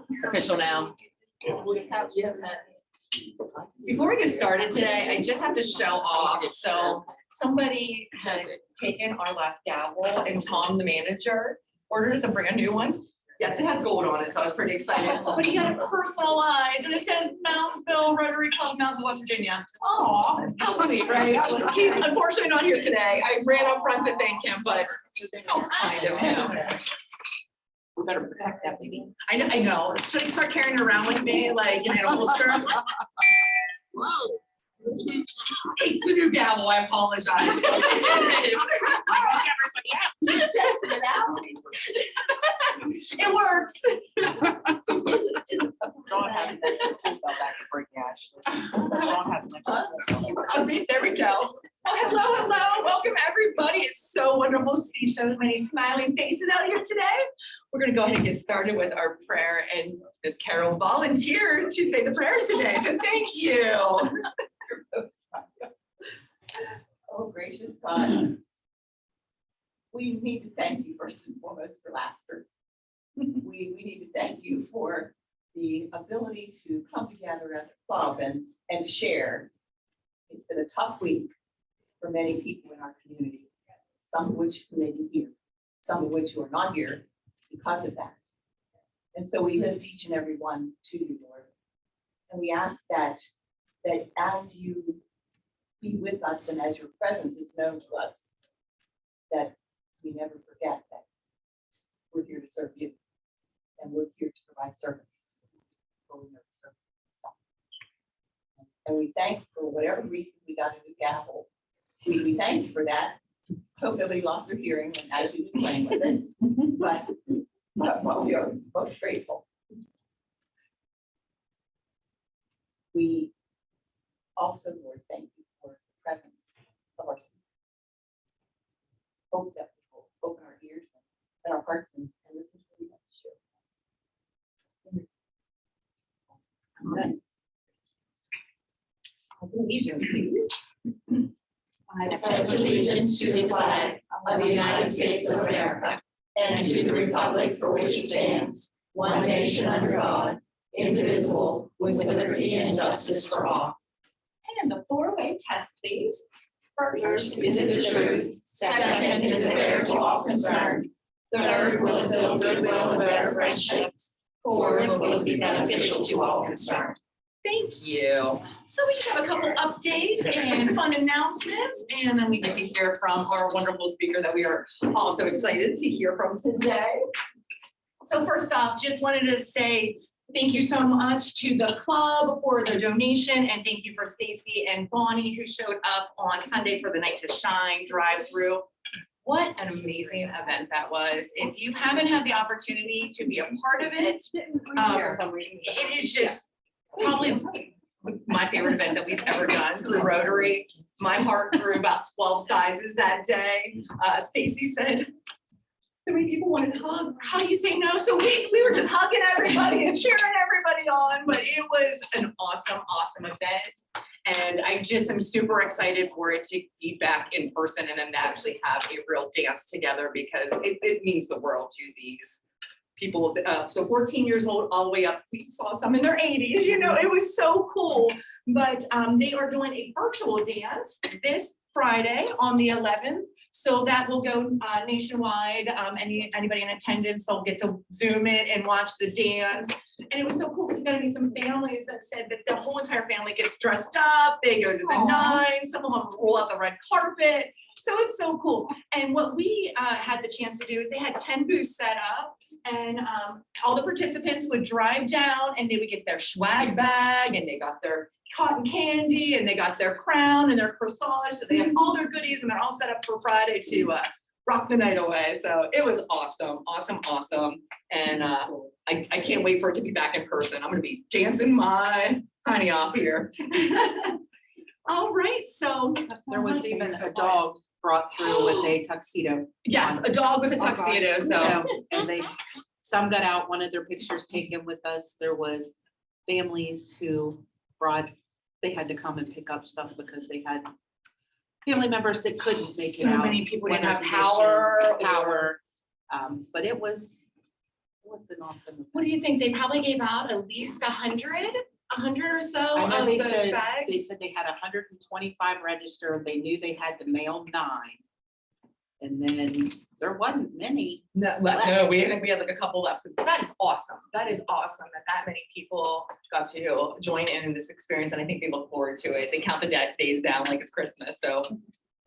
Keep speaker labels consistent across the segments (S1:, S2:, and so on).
S1: It's official now. Before we get started today, I just have to show off. So somebody had taken our last gavel and Tom, the manager, ordered us a brand new one. Yes, it has gold on it, so I was pretty excited. But he got it personalized and it says Moundsville Rotary Club, Moundsville, West Virginia. Oh, how sweet, right? He's unfortunately not here today. I ran up front to thank him, but kind of, we better protect that baby. I know. Should I start carrying it around with me, like in a holster? Whoa. It's the new gavel. I apologize. Just tested it out. It works.
S2: Dawn has back to break Ash. Dawn has
S1: There we go. Oh, hello. Welcome, everybody. It's so wonderful to see so many smiling faces out here today. We're going to go ahead and get started with our prayer, and Ms. Carol volunteered to say the prayer today. So thank you.
S3: Oh, gracious God. We need to thank you first and foremost for laughter. We need to thank you for the ability to come together as a club and share. It's been a tough week for many people in our community, some of which may be here, some of which who are not here because of that. And so we lift each and every one to you, Lord. And we ask that as you be with us and as your presence is known to us, that we never forget that we're here to serve you and we're here to provide service. And we thank for whatever reason we got a new gavel. We thank you for that. Hope nobody lost their hearing as we was playing with it, but we are most grateful. We also, Lord, thank you for the presence of our students. Hope that we will open our ears and our hearts and listen to what we have to share. Amen.
S1: Allegiance, please.
S4: I pledge allegiance to the flag of the United States of America and to the republic for which it stands, one nation under God, indivisible, with liberty and justice for all.
S1: And the four-way test, please.
S4: First, is it the truth? Second, is it fair to all concerned? Third, will it build goodwill and better friendships? Fourth, will it be beneficial to all concerned?
S1: Thank you. So we just have a couple updates and fun announcements, and then we get to hear from our wonderful speaker that we are also excited to hear from today. So first off, just wanted to say thank you so much to the club for the donation, and thank you for Stacy and Bonnie who showed up on Sunday for the Night to Shine drive-through. What an amazing event that was. If you haven't had the opportunity to be a part of it, it is just probably my favorite event that we've ever done through Rotary. My heart grew about 12 sizes that day. Stacy said, so many people wanted hugs. How do you say no? So we were just hugging everybody and cheering everybody on, but it was an awesome event. And I just am super excited for it to be back in person and then to actually have a real dance together, because it means the world to these people. So 14 years old all the way up. We saw some in their 80s, it was so cool. But they are doing a virtual dance this Friday on the 11th. So that will go nationwide. Anybody in attendance, they'll get to Zoom in and watch the dance. And it was so cool because there's going to be some families that said that the whole entire family gets dressed up. They go to the nines. Some of them roll out the red carpet. So it's so cool. And what we had the chance to do is they had 10 booths set up. And all the participants would drive down and they would get their swag bag, and they got their cotton candy, and they got their crown and their corsage. So they have all their goodies, and they're all set up for Friday to rock the night away. So it was awesome. And I can't wait for it to be back in person. I'm going to be dancing my honey off here. All right. So
S2: There was even a dog brought through with a tuxedo.
S1: Yes, a dog with a tuxedo. So
S2: And some got out, wanted their pictures taken with us. There was families who they had to come and pick up stuff because they had family members that couldn't make it
S1: so
S2: out.
S1: many people didn't have
S2: Weather
S1: power.
S2: condition, but it was What's an awesome?
S1: What do you think? They probably gave out at least 100 or so
S2: I know
S1: of
S2: they
S1: those
S2: said,
S1: bags.
S2: they said they had 125 registered. They knew they had to mail 9. And then there wasn't many.
S1: No, no, we think we had like a couple left. So that is awesome. That is awesome that many people got to join in this experience, and I think they look forward to it. They count the days down like it's Christmas. So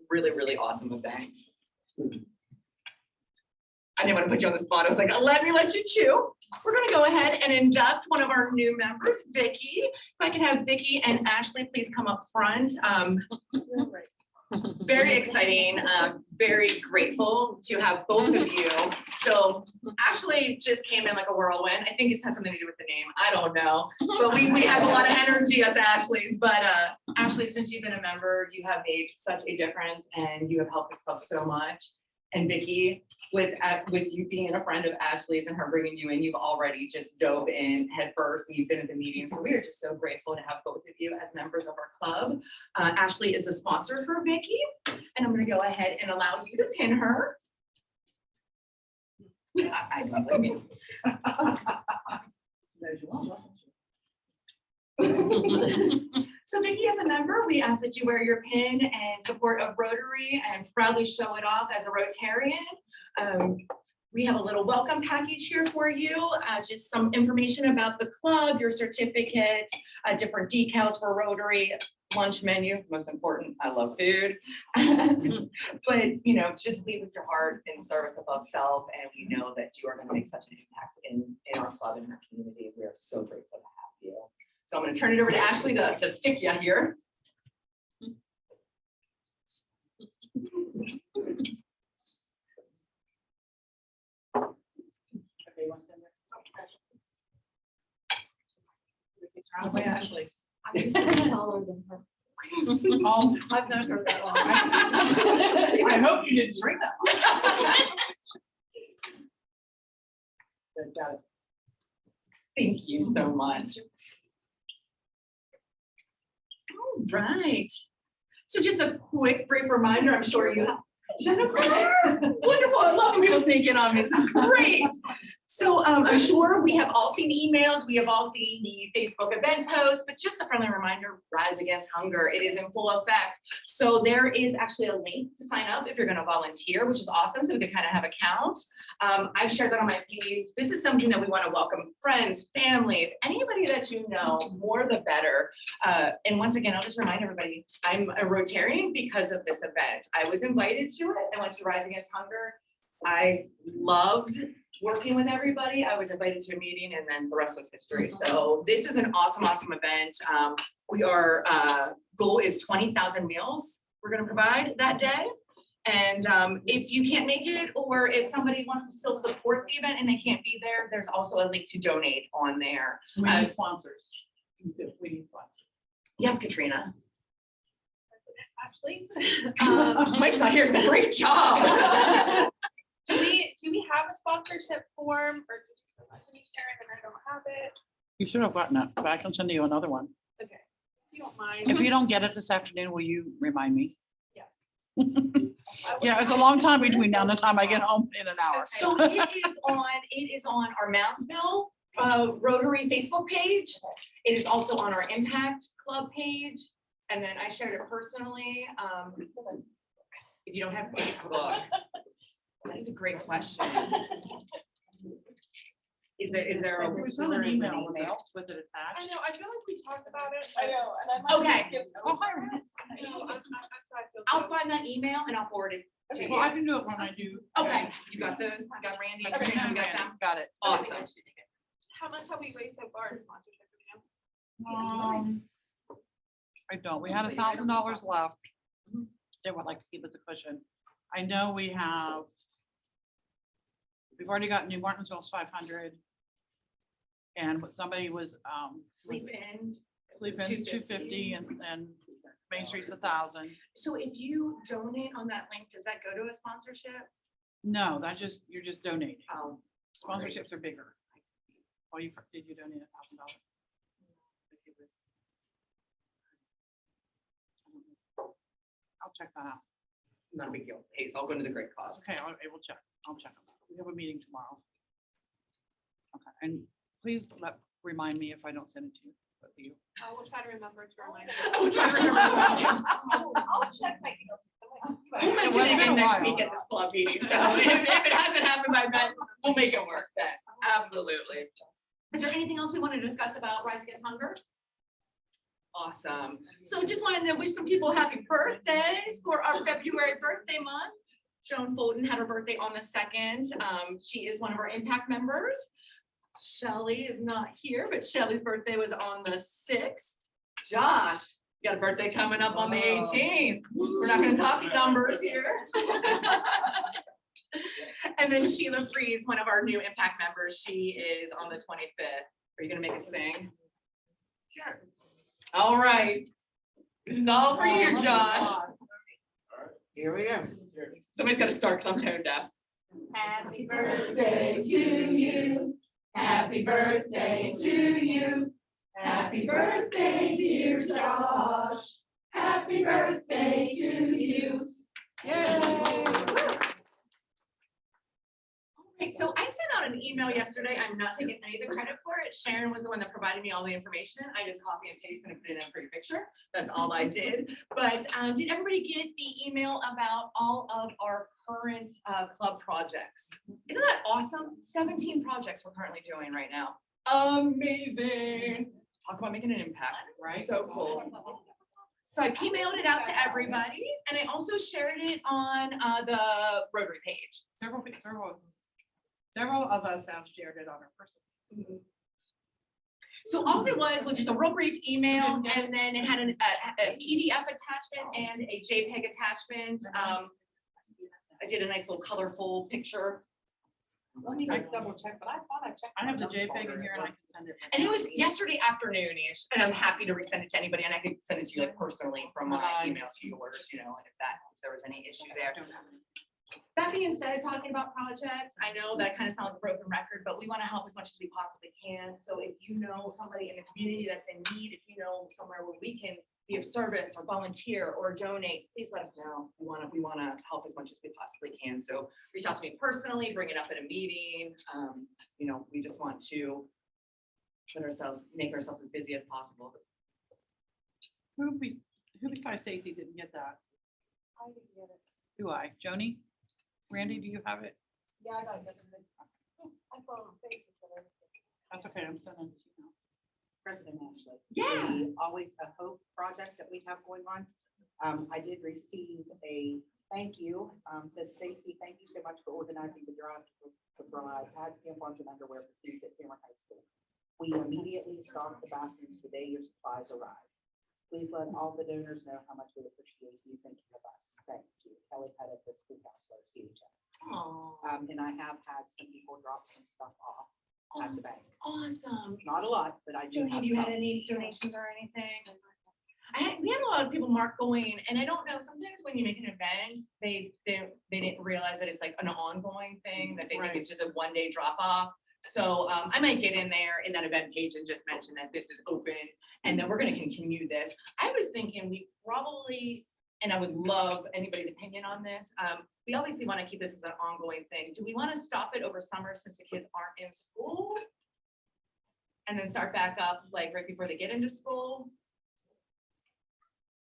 S1: really, really awesome event. I didn't want to put you on the spot. I was like, let you chew. We're gonna go ahead and induct one of our new members, Vicky. If I can have Vicky and Ashley please come up front. Very exciting, very grateful to have both of you. So Ashley just came in like a whirlwind. I think it has something to do with the name. I don't know. But we have a lot of energy as Ashleys. But Ashley, since you've been a member, you have made such a difference and you have helped us club so much. And Vicky, with you being a friend of Ashley's and her bringing you in, you've already just dove in head first and you've been at the meeting. So we are just so grateful to have both of you as members of our club. Ashley is the sponsor for Vicky, and I'm going to go ahead and allow you to pin her. I don't blame you. So Vicky, as a member, we ask that you wear your pin in support of Rotary and proudly show it off as a Rotarian. We have a little welcome package here for you, just some information about the club, your certificate, different decals for Rotary, lunch menu, most important, I love food. But, just lead with your heart in service above self, and we know that you are going to make such an impact in our club and our community. We are so grateful to have you. So I'm going to turn it over to Ashley to stick you here.
S2: Okay, you want to stand there? Surrounded by Ashley.
S4: I'm used to being taller than her.
S2: Oh,
S4: I've known her that long.
S2: I hope you didn't drink that much. Good, got it.
S1: Thank you so much. All right. So just a quick brief reminder, I'm sure you have. Jennifer, wonderful. I love when people sneak in on me. This is great. So I'm sure we have all seen emails. We have all seen the Facebook event posts, but just a friendly reminder, Rise Against Hunger. It is in full effect. So there is actually a link to sign up if you're going to volunteer, which is awesome. So we can kind of have a count. I've shared that on my page. This is something that we want to welcome friends, families, anybody that you know, more the better. And once again, I'll just remind everybody, I'm a Rotarian because of this event. I was invited to it. I went to Rise Against Hunger. I loved working with everybody. I was invited to a meeting and then the rest was history. So this is an awesome, awesome event. Our goal is 20,000 meals we're going to provide that day. And if you can't make it, or if somebody wants to still support the event and they can't be there, there's also a link to donate on there.
S2: We need sponsors. We need sponsors.
S1: Yes, Katrina.
S5: Ashley.
S1: Mike's not here, so great job.
S5: Do we have a sponsorship form, or did you send that to me, Sharon, and I don't have it?
S6: You should have gotten it, but I can send you another one.
S5: Okay, if you don't mind.
S6: If you don't get it this afternoon, will you remind me?
S5: Yes.
S6: Yeah, it's a long time between now and the time I get home in an hour.
S1: So it is on our Moundsville Rotary Facebook page. It is also on our Impact Club page. And then I shared it personally. If you don't have Facebook, that is a great question. Is there a?
S6: There's not an email with it
S5: I
S6: attached.
S5: know, I feel like we talked about it. I know, and I might
S1: Okay.
S5: have skipped
S6: Oh,
S5: over
S6: hi.
S5: it. I know, I'm sorry, I feel
S1: I'll
S5: so-
S1: find that email and I'll forward it to you.
S6: Well, I can do it when I do.
S1: Okay, you got Randy and Katrina, you got them?
S6: Got it.
S1: Awesome.
S5: How much have we raised so far in sponsorship? Do you know?
S6: I don't. We had $1,000 left. They would like to keep us a cushion. I know we've already got New Martinsville's 500. And what somebody was,
S1: Sleep in.
S6: Sleep In's 250 and Main Street's 1,000.
S1: So if you donate on that link, does that go to a sponsorship?
S6: No, you're just donating.
S1: Oh,
S6: Sponsorships are bigger. Oh, did you donate $1,000? I'll check that out.
S1: not a big deal. Hey, it's all going to the great cause.
S6: Okay, I will check. I'll check. We have a meeting tomorrow. And please remind me if I don't send it to you. But you.
S5: I will try to remember to remind
S1: I'll try to remember that too.
S5: I'll check my emails.
S1: We'll mention
S6: Well, it's
S1: it
S6: been a
S1: again next
S6: while.
S1: week at this club meeting, so if it hasn't happened by then, we'll make it work then, absolutely. Is there anything else we want to discuss about Rise Against Hunger? Awesome, so just wanted to wish some people happy birthdays for our February birthday month. Joan Fulton had her birthday on the 2nd, she is one of our impact members. Shelley is not here, but Shelley's birthday was on the 6th. Josh, you got a birthday coming up on the 18th. We're not gonna talk numbers here. And then Sheila Freeze, one of our new impact members, she is on the 25th. Are you gonna make us sing? Sure. All right. This is all for you, Josh.
S2: Here we go.
S1: Somebody's gotta start because I'm tone deaf.
S5: Happy
S4: Birthday to you. Happy birthday to you. Happy birthday, dear Josh. Happy birthday to you.
S1: Okay, so I sent out an email yesterday. I'm not taking any of the credit for it. Sharon was the one that provided me all the information. I just copy and paste and put it in a pretty picture. That's all I did. But did everybody get the email about all of our current club projects? Isn't that awesome? 17 projects we're currently doing right now. Amazing. Talk about making an impact, right? So cool. So I emailed it out to everybody and I also shared it on the Rotary page.
S6: Several of us have shared it on our personal.
S1: So all it was just a real brief email and then it had a PDF attachment and a JPEG attachment. I did a nice little colorful picture.
S2: Let me just double check, but I thought I checked.
S6: I have the JPEG in here and I can send it.
S1: And it was yesterday afternoon-ish, and I'm happy to resend it to anybody, and I could send it to you like personally from my email to yours, you know, if there was any issue there. That being said, talking about projects, I know that kind of sounds like a broken record, but we want to help as much as we possibly can. So if you know somebody in the community that's in need, if you know somewhere where we can be of service or volunteer or donate, please let us know. We want to help as much as we possibly can. So reach out to me personally, bring it up at a meeting. You know, we just want to make ourselves as busy as possible.
S6: Who besides Stacy didn't get that?
S5: I didn't get it.
S6: Do I? Joni? Randy, do you have it?
S5: Yeah, I got it. I saw it on Facebook, but I didn't get it.
S6: That's okay, I'm sending it to you now.
S2: President Ashley.
S1: Yeah.
S2: The Always a Hope project that we have going on. I did receive a thank you. Says Stacy, thank you so much for organizing the drive to provide pads, tampons, and underwear for students at Cameron High School. We immediately stocked the bathrooms the day your supplies arrived. Please let all the donors know how much we appreciate you thinking of us. Thank you. Kelly Pettit, the school counselor, CHS.
S1: Oh,
S2: And I have had some people drop some stuff off at the bank.
S1: awesome.
S2: Not a lot, but I do.
S1: Joni, have you had any donations or anything? We had a lot of people mark going, and I don't know, sometimes when you make an event, they didn't realize that it's like an ongoing thing, that they think it's just a one-day drop off. So I might get in there in that event page and just mention that this is open and that we're gonna continue this. I was thinking we probably, and I would love anybody's opinion on this. We obviously want to keep this as an ongoing thing. Do we want to stop it over summer since the kids aren't in school? And then start back up like right before they get into school?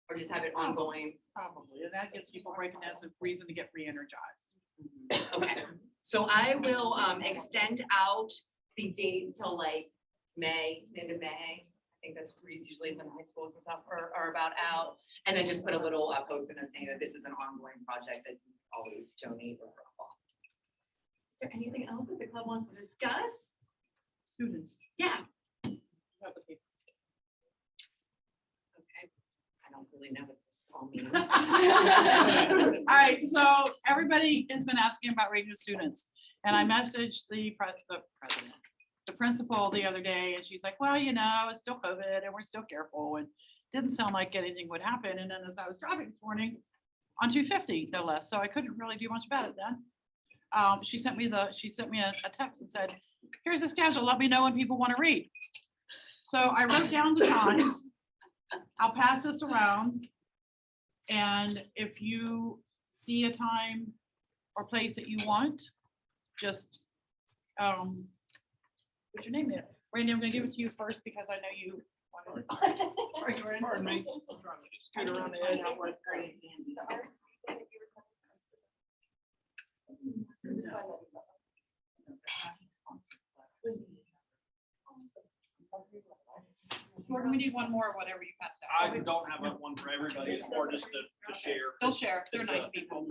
S1: Or just have it ongoing?
S6: Probably, and that gives people breaking as a reason to get re-energized.
S1: Okay, so I will extend out the date till like May, end of May. I think that's usually when high schools and stuff are about out. And then just put a little post in there saying that this is an ongoing project that you always donate or drop off. Is there anything else that the club wants to discuss?
S6: Students.
S1: Yeah.
S6: Have the paper.
S1: Okay. I don't really know what this all means.
S6: All right, so everybody has been asking about radio students, and I messaged the president, the principal the other day, and she's like, well, you know, it's still COVID and we're still careful, and didn't sound like anything would happen. And then as I was driving this morning on 250, no less, so I couldn't really do much about it then. She sent me a text and said, here's the schedule, let me know when people want to read. So I wrote down the times. I'll pass this around. And if you see a time or place that you want, just Put your name in it. Randy, I'm gonna give it to you first because I know you wanted it. Are you ready?
S7: Pardon me. I'm trying to scoot around the edge.
S6: Gordon, we need one more, whatever you passed out.
S7: I don't have one for everybody. It's more just to share.
S6: They'll share. They're
S7: It's,
S6: nice people.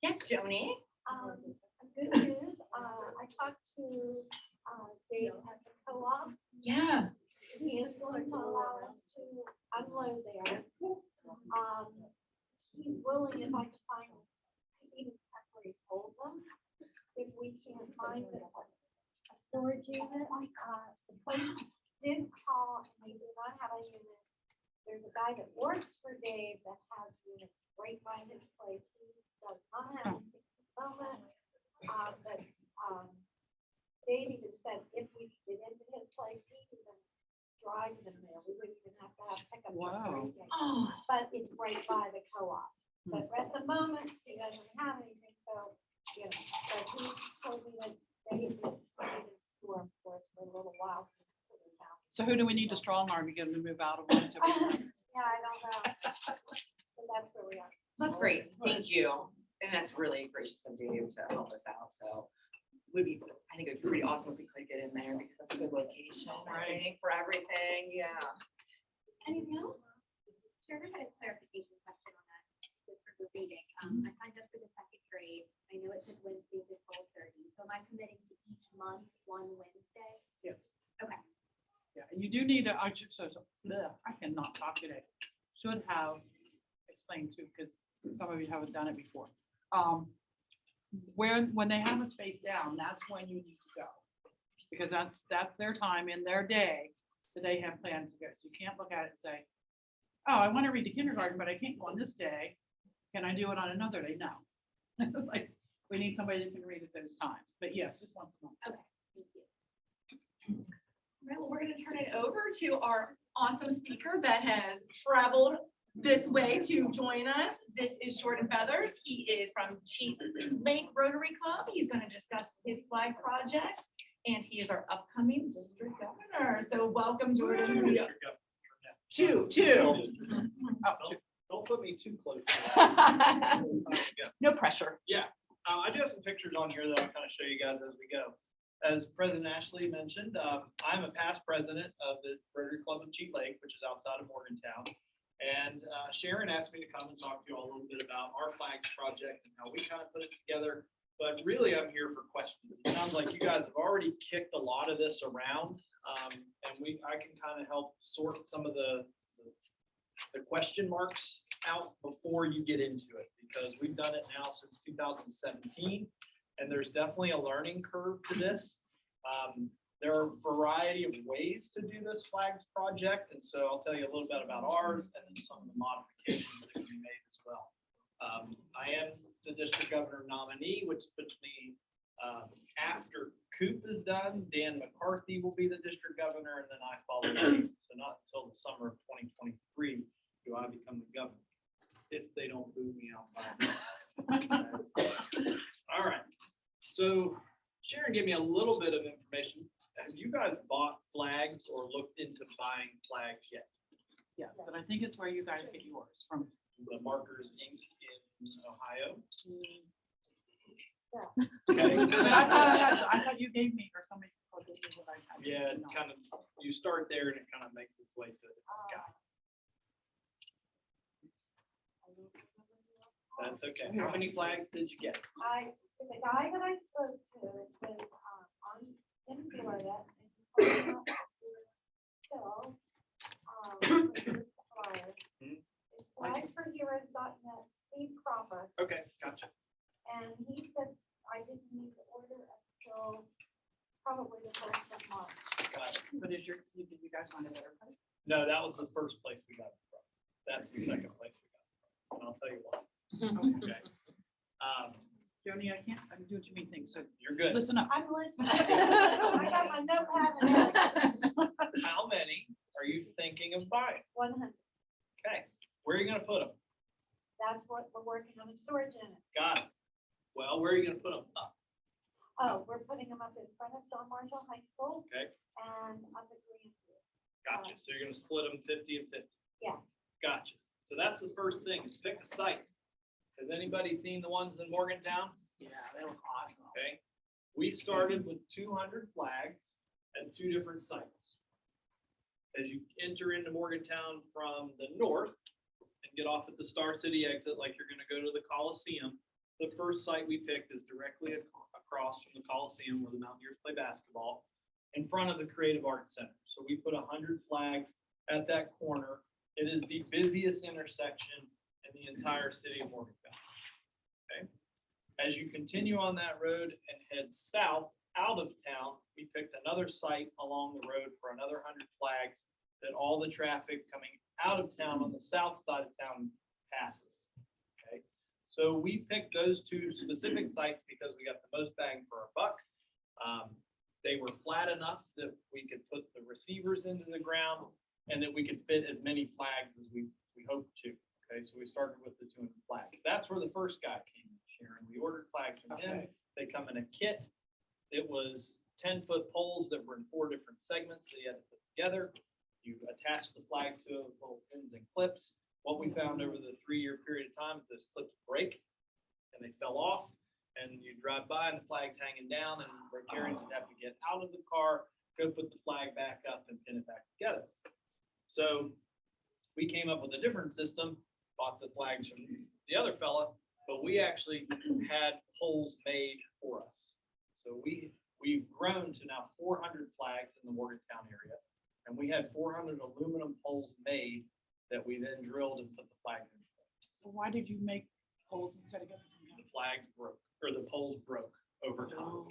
S1: Yes, Joni.
S4: Good news, I talked to, Dave at the co-op.
S1: Yeah.
S4: He is going to allow us to unload there. He's willing if I can find, even temporary hold them, if we can find a storage unit. The place did call and they do not have a unit. There's a guy that works for Dave that has units right by his place. He does not have anything at the moment. But Dave even said if we get into his place, he can even drive them there. We wouldn't even have to have pickup truck or
S6: Wow.
S4: anything.
S1: Oh,
S4: But it's right by the co-op. But at the moment, he doesn't have anything, so, you know, but he told me that they would store for us for a little while.
S6: So who do we need to strong arm to get them to move out of one? So we can-
S4: Yeah, I don't know. So that's where we are.
S1: that's great. Thank you. And that's really gracious of Dave to help us out. So would be, I think it'd be pretty awesome if we could get in there because that's a good location, I think, for everything. Yeah.
S8: Anything else? Sure, I had a clarification question on that with the reading. I signed up for the second grade. I know it says Wednesdays at 12:30. So am I committing to each month, one Wednesday?
S6: Yes.
S8: Okay.
S6: Yeah, and you do need to, I should, I cannot talk today. Should have explained to, because some of you haven't done it before. When they have a space down, that's when you need to go. Because that's their time in their day that they have plans to go. So you can't look at it and say, oh, I want to read to kindergarten, but I can't go on this day. Can I do it on another day? No. It's like, we need somebody that can read at those times. But yes, just once a month.
S8: Okay. Thank you.
S1: All right, well, we're going to turn it over to our awesome speaker that has traveled this way to join us. This is Jordan Feathers. He is from Cheat Lake Rotary Club. He's going to discuss his flag project, and he is our upcoming district governor. So welcome, Jordan. Two.
S7: Don't put me too close.
S1: No pressure.
S7: I do have some pictures on here that I'll kind of show you guys as we go. As President Ashley mentioned, I'm a past president of the Rotary Club of Cheat Lake, which is outside of Morgantown. And Sharon asked me to come and talk to you all a little bit about our flags project and how we kind of put it together. But really, I'm here for questions. It sounds like you guys have already kicked a lot of this around. And I can kind of help sort some of the question marks out before you get into it, because we've done it now since 2017. And there's definitely a learning curve to this. There are a variety of ways to do this flags project. And so I'll tell you a little bit about ours and then some of the modifications that can be made as well. I am the district governor nominee, which puts me after Coop is done. Dan McCarthy will be the district governor, and then I follow him. So not until the summer of 2023 do I become the governor, if they don't boot me out. All right. So Sharon gave me a little bit of information. Have you guys bought flags or looked into buying flags yet?
S6: Yes, but I think it's where you guys get yours from.
S7: The Markers Inc. in Ohio.
S6: Okay.
S7: Okay.
S6: I thought you gave me, or somebody. Gave me what I had.
S7: Yeah,
S6: No.
S7: kind of, you start there and it kind of makes its way to the guy. That's okay. How many flags did you get?
S4: The guy that I spoke to is in Florida, and he told me about Phil, his flyer. It's flagsforheroes.net, Steve Cropper,
S7: Okay, gotcha.
S4: and he said I didn't need to order until probably the 1st of March.
S7: Got it.
S6: But did you guys want to better place?
S7: No, that was the first place we got it from. That's the second place we got it from. And I'll tell you why. Okay.
S6: Joni, I can't, I can do what you mean things, so
S7: You're good.
S6: listen up.
S4: I'm listening. I got my notepad and everything.
S7: How many are you thinking of buying?
S4: 100.
S7: Okay, where are you gonna put them?
S8: That's what we're working on, a storage unit.
S7: Got it. Well, where are you gonna put them? Up,
S8: Oh, we're putting them up in front of John Marshall High School
S7: okay,
S8: and up at Greenfield.
S7: gotcha. So you're gonna split them 50 and 50.
S8: Yeah.
S7: Gotcha. So that's the first thing, is pick a site. Has anybody seen the ones in Morgantown?
S6: Yeah, they look awesome.
S7: Okay, we started with 200 flags at 2 different sites. As you enter into Morgantown from the north and get off at the Star City exit, like you're gonna go to the Coliseum, the first site we picked is directly across from the Coliseum where the Mountaineers play basketball, in front of the Creative Arts Center. So we put 100 flags at that corner. It is the busiest intersection in the entire city of Morgantown. Okay. As you continue on that road and head south out of town, we picked another site along the road for another 100 flags that all the traffic coming out of town on the south side of town passes. Okay, so we picked those 2 specific sites because we got the most bang for our buck. They were flat enough that we could put the receivers into the ground and that we could fit as many flags as we hoped to. Okay, so we started with the 200 flags. That's where the first guy came in, Sharon. We ordered flags from him. They come in a kit. It was 10-foot poles that were in 4 different segments that you had to put together. You attach the flag to little pins and clips. What we found over the 3-year period of time, those clips break and they fell off, and you drive by and the flag's hanging down, and Rotarians would have to get out of the car, go put the flag back up and pin it back together. So we came up with a different system, bought the flags from the other fella, but we actually had poles made for us. So we've grown to now 400 flags in the Morgantown area, and we had 400 aluminum poles made that we then drilled and put the flags in.
S6: So why did you make poles instead of getting them?
S7: The flags broke, or the poles broke over time.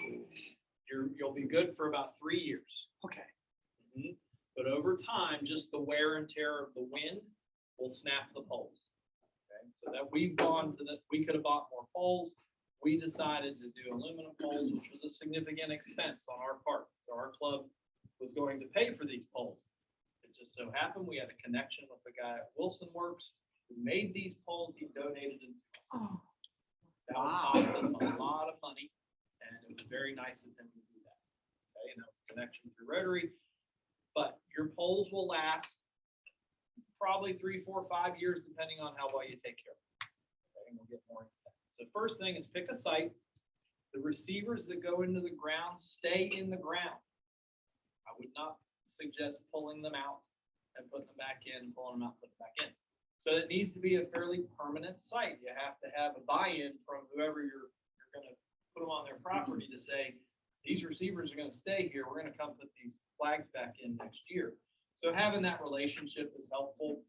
S7: You'll be good for about 3 years.
S6: Okay.
S7: Mhm. But over time, just the wear and tear of the wind will snap the poles. Okay, so that we've gone to we could have bought more poles. We decided to do aluminum poles, which was a significant expense on our part. So our club was going to pay for these poles. It just so happened we had a connection with the guy at Wilson Works who made these poles. He donated them to us.
S6: Oh,
S7: That would cost us a lot of money, and it was very nice of him to do that. Okay, and that was a connection through Rotary. But your poles will last probably 3, 4, 5 years, depending on how well you take care of them. Okay, and we'll get more into that. So first thing is pick a site. The receivers that go into the ground stay in the ground. I would not suggest pulling them out and putting them back in, pulling them out, putting them back in. So it needs to be a fairly permanent site. You have to have a buy-in from whoever you're going to put them on their property to say, these receivers are going to stay here. We're going to come put these flags back in next year. So having that relationship is helpful.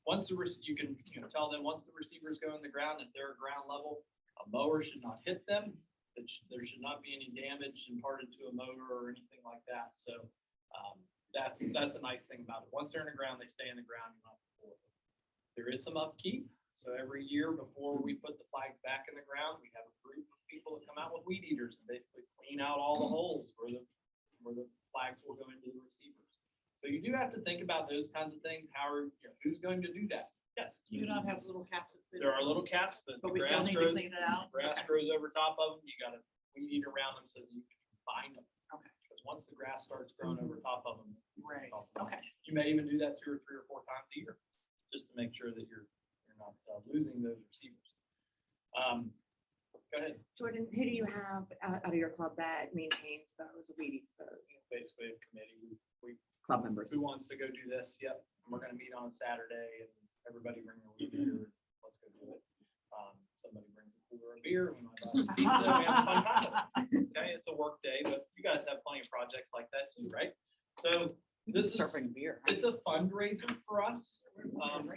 S7: Once you can tell them once the receivers go in the ground, if they're at ground level, a mower should not hit them. There should not be any damage imparted to a motor or anything like that. So that's a nice thing about it. Once they're in the ground, they stay in the ground. You don't have to pull them. There is some upkeep. So every year before we put the flags back in the ground, we have a group of people that come out with weed eaters and basically clean out all the holes where the flags will go into the receivers. So you do have to think about those kinds of things. Who's going to do that? Yes.
S6: you do not have little caps. that fit
S7: There are
S6: in?
S7: little caps, but the
S6: But we still
S7: grass
S6: need to
S7: grows,
S6: clean it out?
S7: grass
S6: Okay.
S7: grows over top of them. You got to weed eat around them so that you can find them.
S6: Okay.
S7: Because once the grass starts growing over top of them,
S6: Right,
S7: Oh,
S6: okay.
S7: you may even do that 2 or 3 or 4 times a year, just to make sure that you're not losing those receivers. Go ahead.
S9: Jordan, who do you have out of your club that maintains those, weed eats those?
S7: Basically, a committee. We
S9: Club members.
S7: who wants to go do this? Yep. We're going to meet on Saturday, and everybody bring their weed eater. Let's go do it. Somebody brings a cooler of beer. We might buy some pizza. We have a fun time with it. Okay, it's a work day, but you guys have plenty of projects like that too, right? So this is
S6: Start bringing beer.
S7: it's a fundraiser for us,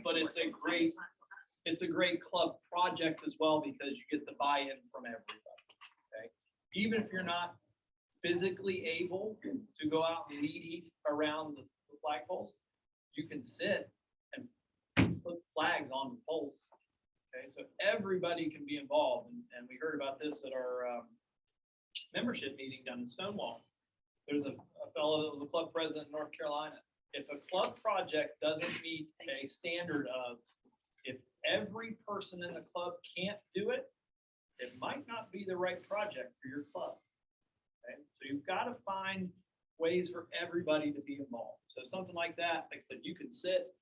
S7: but it's a great club project as well because you get the buy-in from everybody. Okay, even if you're not physically able to go out and weed eat around the flagpoles, you can sit and put flags on the poles. Okay, so everybody can be involved, and we heard about this at our membership meeting down in Stonewall. There's a fellow that was a club president in North Carolina. if a club project doesn't meet a standard of, if every person in the club can't do it, it might not be the right project for your club. Okay, so you've got to find ways for everybody to be involved. So something like that, like I said, you could sit,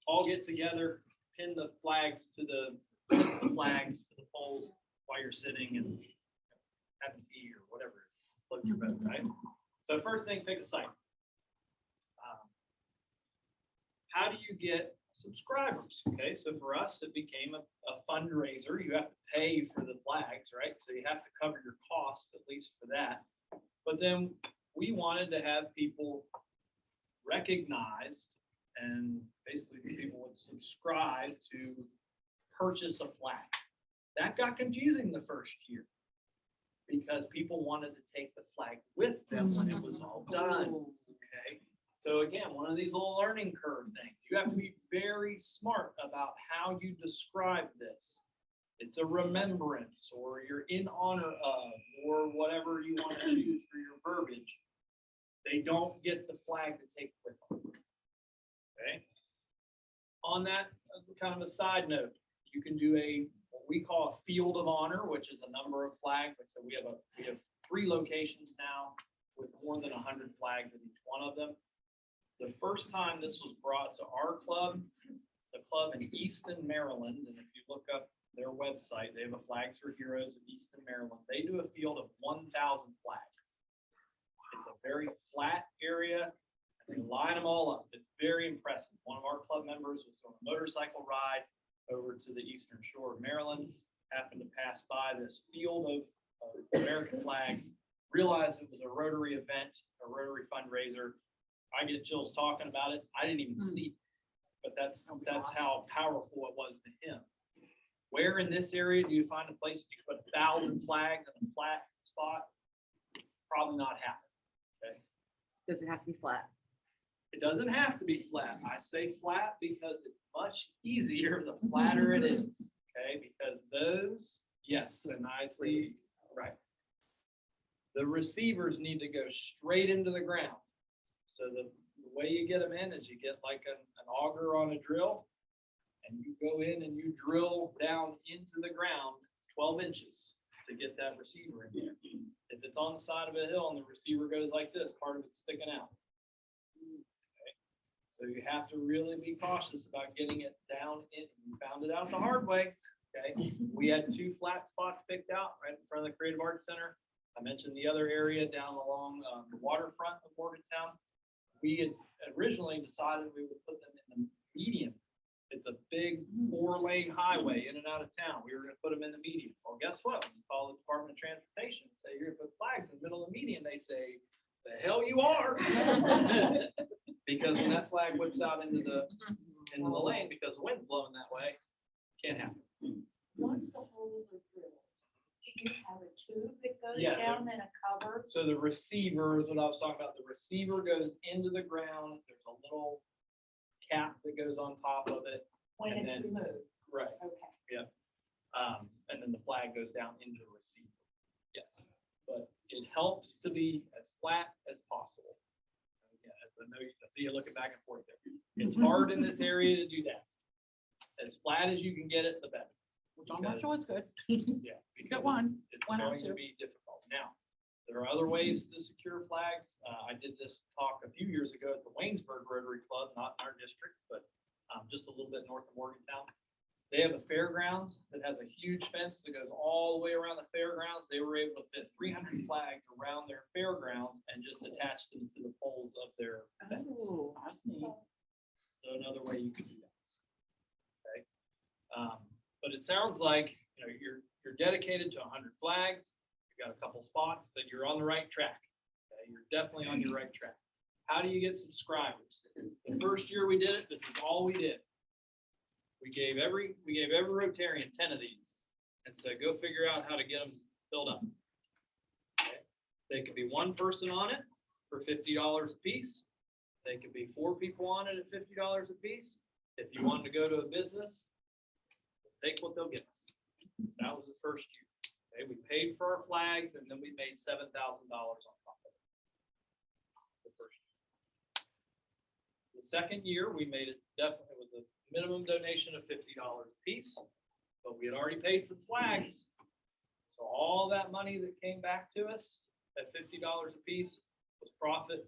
S7: all get together, pin the flags to the poles while you're sitting and having tea or whatever floats your boat, right? So first thing, pick a site. How do you get subscribers? Okay, so for us, it became a fundraiser. You have to pay for the flags, right? So you have to cover your costs, at least for that. But then we wanted to have people recognized, and basically people would subscribe to purchase a flag. That got confusing the first year because people wanted to take the flag with them when it was all done. Okay. So again, one of these little learning curve things, you have to be very smart about how you describe this. It's a remembrance, or you're in honor of, or whatever you want to choose for your verbiage. They don't get the flag to take with them. Okay. On that kind of a side note, you can do what we call a field of honor, which is a number of flags. Like I said, we have 3 locations now with more than 100 flags at each one of them. The first time this was brought to our club, the club in Easton, Maryland, and if you look up their website, they have a Flags for Heroes of Easton, Maryland. They do a field of 1,000 flags. It's a very flat area, and they line them all up. It's very impressive. One of our club members was on a motorcycle ride over to the eastern shore of Maryland, happened to pass by this field of American flags, realized it was a Rotary event, a Rotary fundraiser. I get chills talking about it. I didn't even see it, but that's how powerful it was to him. Where in this area do you find a place that you can put 1,000 flags in a flat spot? Probably not happen. Okay.
S9: Does it have to be flat?
S7: It doesn't have to be flat. I say flat because it's much easier the flatter it is. Okay, because those, yes, and I see, right. The receivers need to go straight into the ground. So the way you get them in is you get like an auger on a drill, and you go in and you drill down into the ground 12 inches to get that receiver in there. If it's on the side of a hill and the receiver goes like this, part of it's sticking out. Okay. So you have to really be cautious about getting it down in. We found it out the hard way. Okay. We had 2 flat spots picked out right in front of the Creative Arts Center. I mentioned the other area down along the waterfront of Morgantown. We had originally decided we would put them in the median. It's a big 4-lane highway in and out of town. We were going to put them in the median. Well, guess what? When you call the Department of Transportation and say you're going to put flags in the middle of the median, they say, the hell you are. Because when that flag whips out into the lane, because the wind's blowing that way, can't happen.
S3: Once the holes are drilled, do you have a tube that goes
S7: Yeah,
S3: down and a cover?
S7: So the receiver is what I was talking about. The receiver goes into the ground. There's a little cap that goes on top of it.
S3: When
S7: and
S3: it's
S7: then-
S3: removed?
S7: Right.
S3: Okay.
S7: And then the flag goes down into the receiver. Yes, but it helps to be as flat as possible. Yeah, I know I see you looking back and forth there. It's hard in this area to do that. As flat as you can get it, the better.
S6: Which I'm not sure is good.
S7: Yeah.
S6: Got one.
S7: It's
S6: One out
S7: going to
S6: too.
S7: be difficult. Now, there are other ways to secure flags. I did this talk a few years ago at the Waynesburg Rotary Club, not in our district, but just a little bit north of Morgantown. They have a fairgrounds that has a huge fence that goes all the way around the fairgrounds. They were able to fit 300 flags around their fairgrounds and just attach them to the poles of their fence.
S6: Oh, that's neat.
S7: So another way you could do that. Okay. But it sounds like, you're dedicated to 100 flags. You've got a couple spots that you're on the right track. Okay? You're definitely on your right track. How do you get subscribers? The first year we did it, this is all we did. We gave every Rotarian 10 of these and said, go figure out how to get them filled up. Okay? They could be 1 person on it for $50 a piece. They could be 4 people on it at $50 a piece. If you wanted to go to a business, take what they'll give us. That was the first year. Okay, we paid for our flags and then we made $7,000 on top of it. The first year. The second year, we made it definitely with a minimum donation of $50 a piece, but we had already paid for the flags. So all that money that came back to us at $50 a piece was profit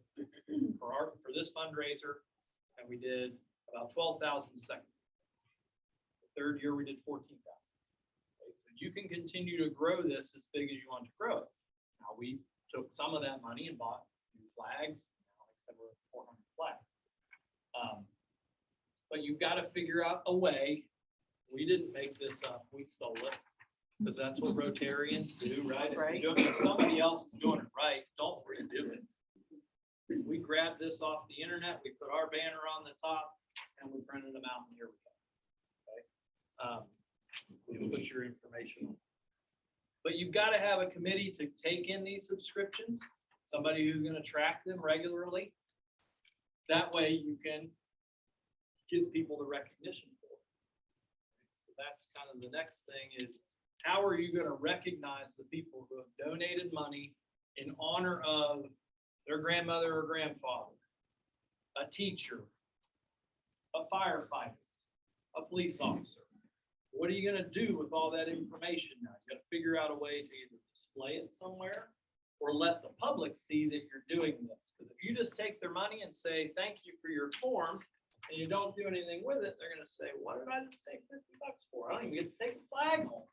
S7: for this fundraiser, and we did about 12,000 the second. The third year, we did 14,000. Okay, so you can continue to grow this as big as you want to grow it. Now, we took some of that money and bought new flags. Now, like I said, we're at 400 flags. But you've got to figure out a way. We didn't make this up. We stole it. Because that's what Rotarians do, right? If somebody else is doing it right, don't redo it. We grabbed this off the internet, we put our banner on the top, and we printed them out, and here we go. Okay. You put your information on. But you've got to have a committee to take in these subscriptions, somebody who's going to track them regularly. That way you can give people the recognition for it. So that's kind of the next thing is, how are you going to recognize the people who have donated money in honor of their grandmother or grandfather, a teacher, a firefighter, a police officer? What are you going to do with all that information now? You got to figure out a way to either display it somewhere or let the public see that you're doing this. Because if you just take their money and say, thank you for your form, and you don't do anything with it, they're going to say, what did I just take $50 for? I don't even get to take a flag home.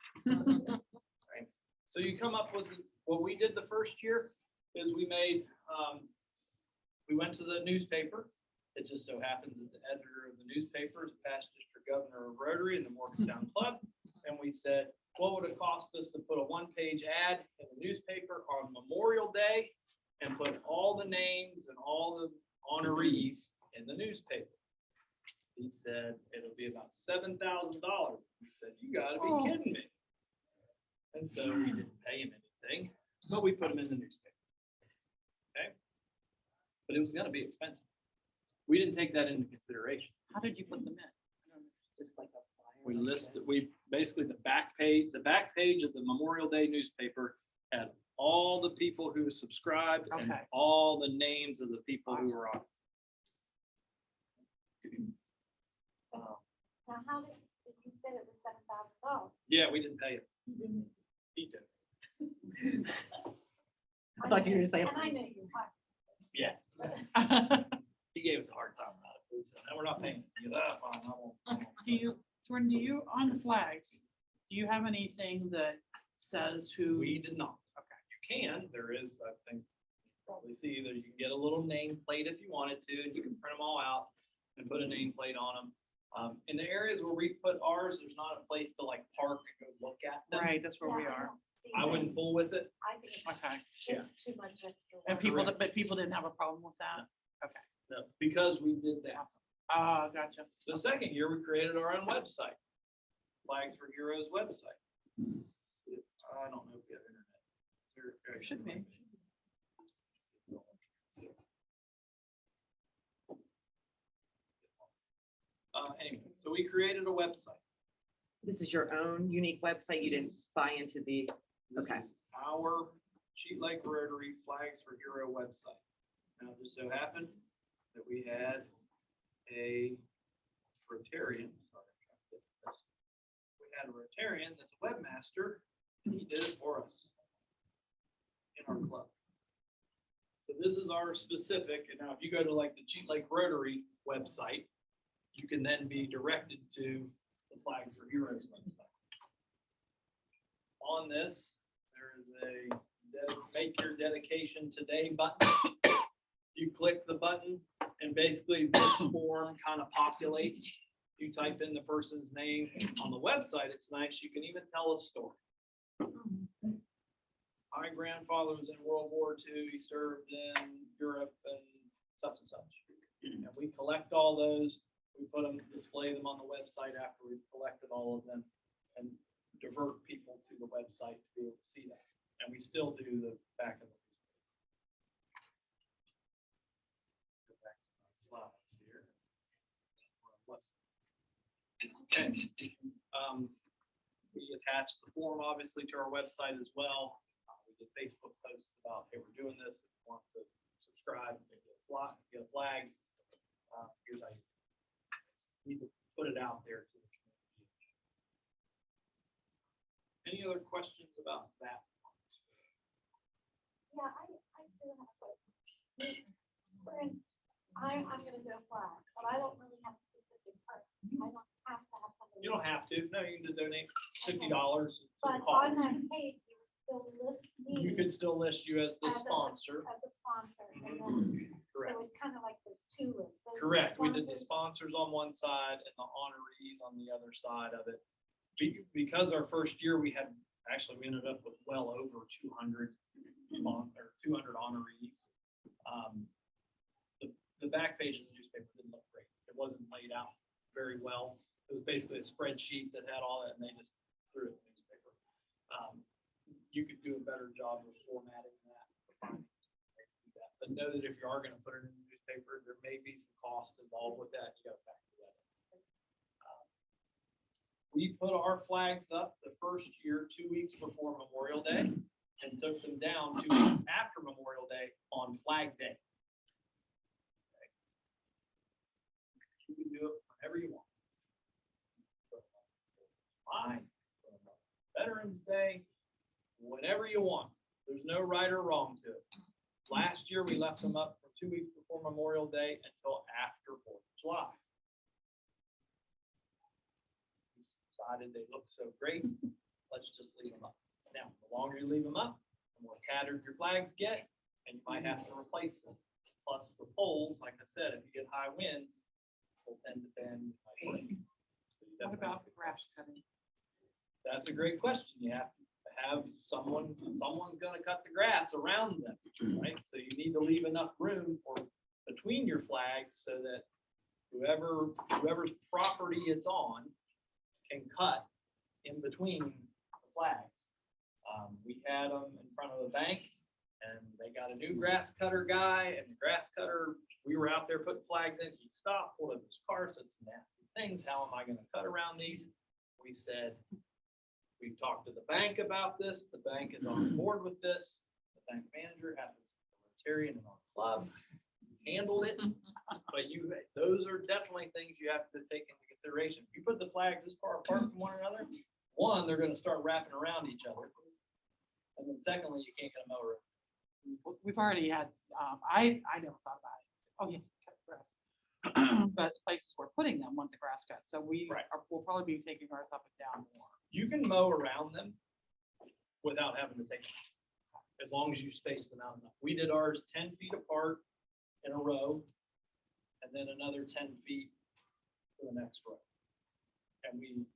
S7: Right? So you come up with what we did the first year is we made, we went to the newspaper. It just so happens that the editor of the newspaper is past district governor of Rotary and the Morgantown Club. And we said, what would it cost us to put a one-page ad in the newspaper on Memorial Day and put all the names and all the honorees in the newspaper? He said, it'll be about $7,000. We said, you gotta be kidding me. And so we didn't pay him anything, but we put him in the newspaper. Okay? But it was gonna be expensive. We didn't take that into consideration.
S6: How did you put them in?
S2: Just like a flyer.
S7: We listed, we basically the back page of the Memorial Day newspaper had all the people who subscribed and
S6: Okay.
S7: all the names of the people who were on.
S8: Now, how did you said it was $7,000?
S7: Yeah, we didn't pay him. He did.
S9: I thought you were gonna say.
S8: And I know you.
S7: Yeah, he gave us a hard time about it. He said, no, we're not paying. You know, fine, I won't.
S6: Jordan, do you, on the flags, do you have anything that says who?
S7: We did not. Okay. You can, there is, I think, probably see that you can get a little nameplate if you wanted to, and you can print them all out and put a nameplate on them. In the areas where we put ours, there's not a place to like park and go look at them.
S6: Right, that's where we are.
S7: I wouldn't fool with it.
S8: I think
S6: Okay.
S8: it's too much extra.
S6: And
S8: work.
S6: but people didn't have a problem with that? Okay.
S7: No, because we did that.
S6: Oh, gotcha.
S7: The second year, we created our own website, Flags for Heroes website. I don't know if we have internet. There
S6: Should be.
S7: Anyway, so we created a website.
S9: This is your own unique website. You didn't buy into the,
S7: This
S9: Okay.
S7: is our Cheat Lake Rotary Flags for Hero website. Now, it just so happened that we had a Rotarian. Sorry, I'm trying to get this. We had a Rotarian that's a webmaster, and he did it for us in our club. So this is our specific, and now if you go to like the Cheat Lake Rotary website, you can then be directed to the Flags for Heroes website. On this, there is a make your dedication today button. You click the button and basically this form kind of populates. You type in the person's name on the website. It's nice. You can even tell a story. My grandfather was in World War II. He served in Europe and such and such. And we collect all those. We put them, display them on the website after we've collected all of them and divert people to the website to be able to see that. And we still do the back of the. Go back to my slides here. Okay. We attached the form obviously to our website as well. We did Facebook posts about, hey, we're doing this. If you want to subscribe, get a flag. Here's how you need to put it out there to the community. Any other questions about that?
S8: Yeah, I do have a question. For instance, I'm gonna do a flag, but I don't really have a specific person. I don't have to have somebody.
S7: You don't have to. No, you can just donate $50 to
S8: But
S7: the
S8: on
S7: cause.
S8: that page, you would still list me
S7: You could still list you as the
S8: As a-
S7: sponsor.
S8: as a sponsor. And then,
S7: Correct.
S8: so it's kind of like there's two lists. There's the
S7: Correct. We did the
S8: sponsors.
S7: sponsors on one side and the honorees on the other side of it. Because our first year, we ended up with well over 200 or 200 honorees. The back page of the newspaper didn't look great. It wasn't laid out very well. It was basically a spreadsheet that had all that, and they just threw it in the newspaper. You could do a better job of formatting that. But know that if you are gonna put it in the newspaper, there may be some cost involved with that. You gotta factor that in. We put our flags up the first year, 2 weeks before Memorial Day, and took them down 2 weeks after Memorial Day on Flag Day. Okay. You can do it whenever you want. Fine. Veterans Day, whenever you want. There's no right or wrong to it. Last year, we left them up from 2 weeks before Memorial Day until after 4th of July. We decided they looked so great, let's just leave them up. Now, the longer you leave them up, the more tattered your flags get, and you might have to replace them. Plus the poles, like I said, if you get high winds, will tend to bend. Might break. So you
S6: What
S7: definitely-
S6: about the grass cutting?
S7: That's a great question. You have to have someone's gonna cut the grass around them, right? So you need to leave enough room for between your flags so that whoever's property it's on can cut in between the flags. We had them in front of the bank and they got a new grass cutter guy, and the grass cutter, we were out there putting flags in. He stopped, pulled up his car, said some nasty things. How am I gonna cut around these? We said, we've talked to the bank about this. The bank is on board with this. The bank manager happens to be a Rotarian in our club, handled it. But those are definitely things you have to take into consideration. If you put the flags this far apart from one another, one, they're gonna start wrapping around each other. And then secondly, you can't get them over.
S6: We've already had, I never thought about it. Oh, yeah, cut the grass. But places we're putting them want the grass cut, so
S7: Right.
S6: we'll probably be taking ours up and down more.
S7: You can mow around them without having to take them out, as long as you space them out enough. We did ours 10 feet apart in a row, and then another 10 feet for the next row. And we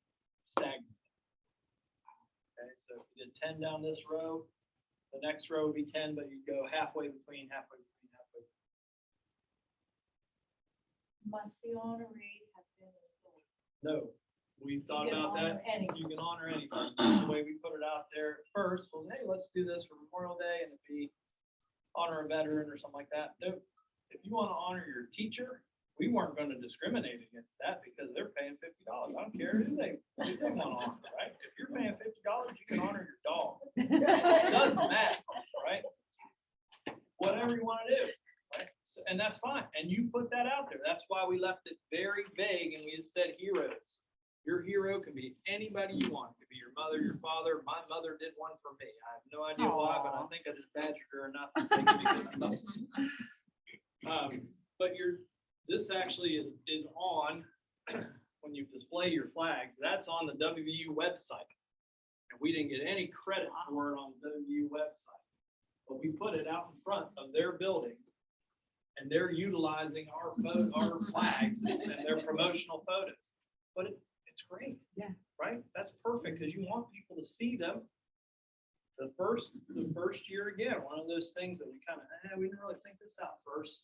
S7: staggered. Okay, so if you did 10 down this row, the next row would be 10, but you'd go halfway between, halfway between, halfway.
S3: Must the honoree have been employed?
S7: No, we thought
S3: You can
S7: about
S3: honor
S7: that.
S3: anybody.
S7: You can honor anybody. The way we put it out there at first was, hey, let's do this for Memorial Day and it'd be honor a veteran or something like that. No, if you want to honor your teacher, we weren't going to discriminate against that because they're paying $50. I don't care who they want to honor, right? If you're paying $50, you can honor your dog. It doesn't matter, right? Whatever you want to do, right? So, and that's fine. And you put that out there. That's why we left it very vague and we just said heroes. Your hero can be anybody you want. It could be your mother, your father. My mother did one for me. I have no idea why, but I think I just badgered her enough to say give me $50. But this actually is on when you display your flags. That's on the WVU website. And we didn't get any credit for it on the WVU website. But we put it out in front of their building. And they're utilizing our flags and their promotional photos. But it's great.
S9: Yeah.
S7: Right? That's perfect because you want people to see them. The first year again, one of those things that we kind of, we didn't really think this out first.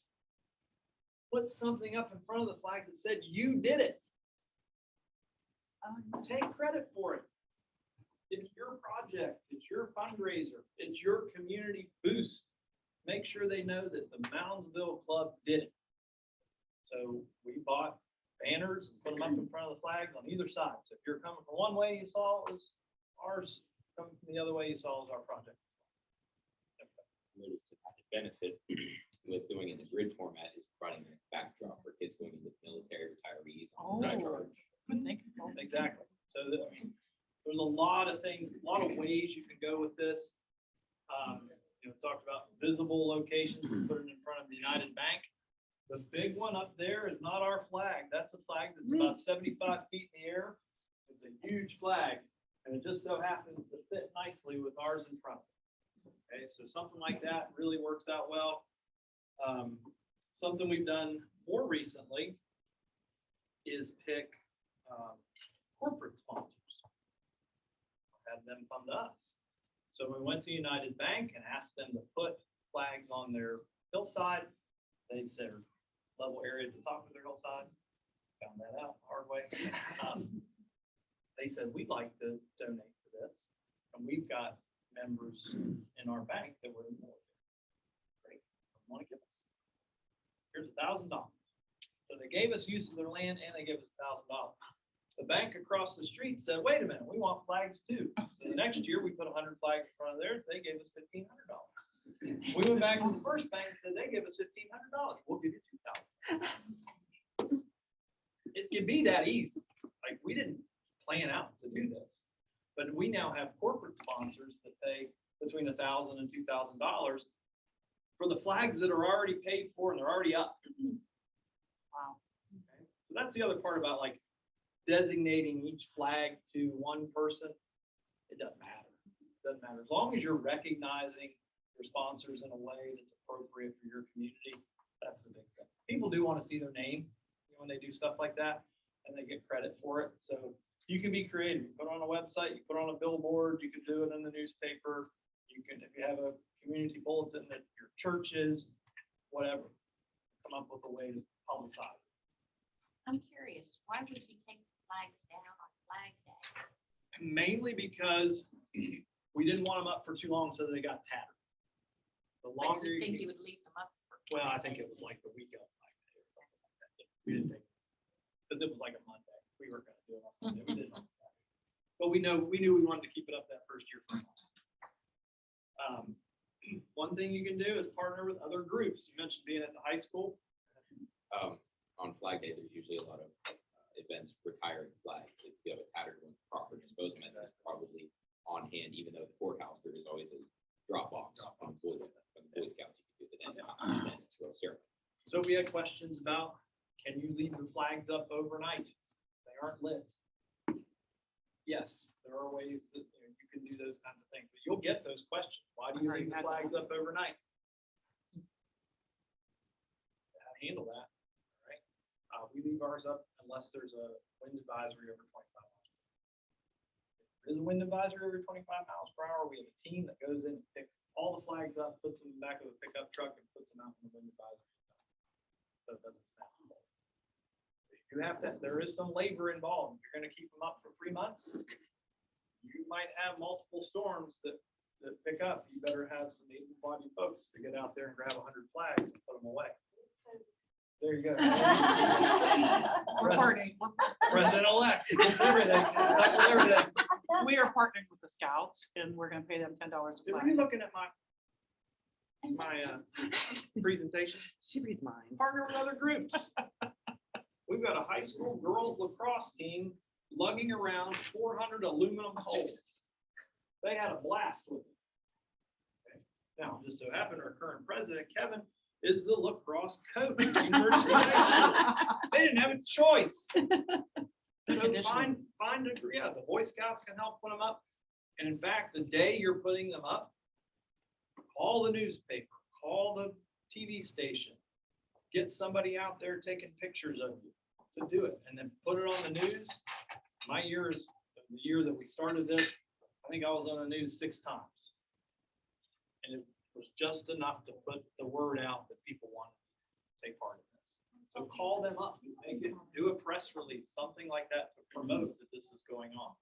S7: Put something up in front of the flags that said you did it. Take credit for it. It's your project. It's your fundraiser. It's your community boost. Make sure they know that the Moundsville Club did it. So we bought banners and put them up in front of the flags on either side. So if you're coming from one way, you saw it was ours. Coming from the other way, you saw it was our project.
S10: Noticed the benefit with doing it in the grid format is providing a backdrop for kids going into the military, retirees on
S6: Oh.
S10: discharge.
S6: Good thinking.
S7: Exactly. So I mean, there's a lot of things, a lot of ways you can go with this. Talked about visible locations, we put it in front of the United Bank. The big one up there is not our flag. That's a flag that's about 75 feet in the air. It's a huge flag, and it just so happens to fit nicely with ours in front. Okay, so something like that really works out well. Something we've done more recently is pick corporate sponsors. Had them fund us. So we went to United Bank and asked them to put flags on their hillside. They said level area at the top of their hillside. Found that out the hard way. They said, we'd like to donate to this. And we've got members in our bank that were in the military. Great. Want to give us? Here's $1,000. So they gave us use of their land and they gave us $1,000. The bank across the street said, wait a minute, we want flags too. So the next year we put 100 flags in front of theirs. They gave us $1,500. We went back to the first bank and said, they give us $1,500. We'll give you $2,000. It can be that easy. Like, we didn't plan out to do this, but we now have corporate sponsors that pay between $1,000 and $2,000 for the flags that are already paid for and they're already up. Wow. Okay. So that's the other part about like designating each flag to one person. It doesn't matter. It doesn't matter. As long as you're recognizing your sponsors in a way that's appropriate for your community, that's the big thing. People do want to see their name when they do stuff like that, and they get credit for it. So you can be creative. You put it on a website, you put it on a billboard, you can do it in the newspaper. You can, if you have a community bulletin that your church is, whatever, come up with a way to publicize it.
S4: I'm curious, why would you take the flags down on Flag Day?
S7: Mainly because we didn't want them up for too long so they got tattered. The
S4: But
S7: longer
S4: you think
S7: you,
S4: you would leave them up for?
S7: well, I think it was like the week of Flag Day or something like that. We didn't take, because it was like a Monday. We were gonna do it on Monday. We did it on Saturday. But we knew we wanted to keep it up that first year for a month. One thing you can do is partner with other groups. You mentioned being at the high school.
S10: On Flag Day, there's usually a lot of events retiring flags. If you have a tattered one, proper disposal method is probably on hand, even though at the courthouse, there is always a drop box from the Boy Scouts. You can do it then it's real ceremony.
S7: So we had questions about, can you leave the flags up overnight? They aren't lit. Yes, there are ways that you can do those kinds of things, but you'll get those questions. Why do you leave the flags up overnight? How to handle that, right? We leave ours up unless there's a wind advisory over 25 miles. If there is a wind advisory over 25 miles per hour, we have a team that goes in and picks all the flags up, puts them in the back of a pickup truck and puts them out in the wind advisory. So it doesn't sound cold. You have to, there is some labor involved. If you're going to keep them up for 3 months, you might have multiple storms that pick up. You better have some able-bodied folks to get out there and grab 100 flags and put them away. There you go.
S6: We're partnering.
S7: President-elect, it's everything. It's everything.
S6: We are partnering with the Scouts and we're gonna pay them $10 a
S7: Were
S6: flag.
S7: you looking at my presentation?
S9: She reads minds.
S7: Partner with other groups. We've got a high school girls lacrosse team lugging around 400 aluminum poles. They had a blast with it. Okay. Now, just so happened, our current president, Kevin, is the lacrosse coach at University High School. They didn't have a choice. So find the Boy Scouts can help put them up. And in fact, the day you're putting them up, call the newspaper, call the TV station, get somebody out there taking pictures of you to do it, and then put it on the news. My year is the year that we started this. I think I was on the news 6 times. And it was just enough to put the word out that people wanted to take part in this. So call them up, do a press release, something like that to promote that this is going on.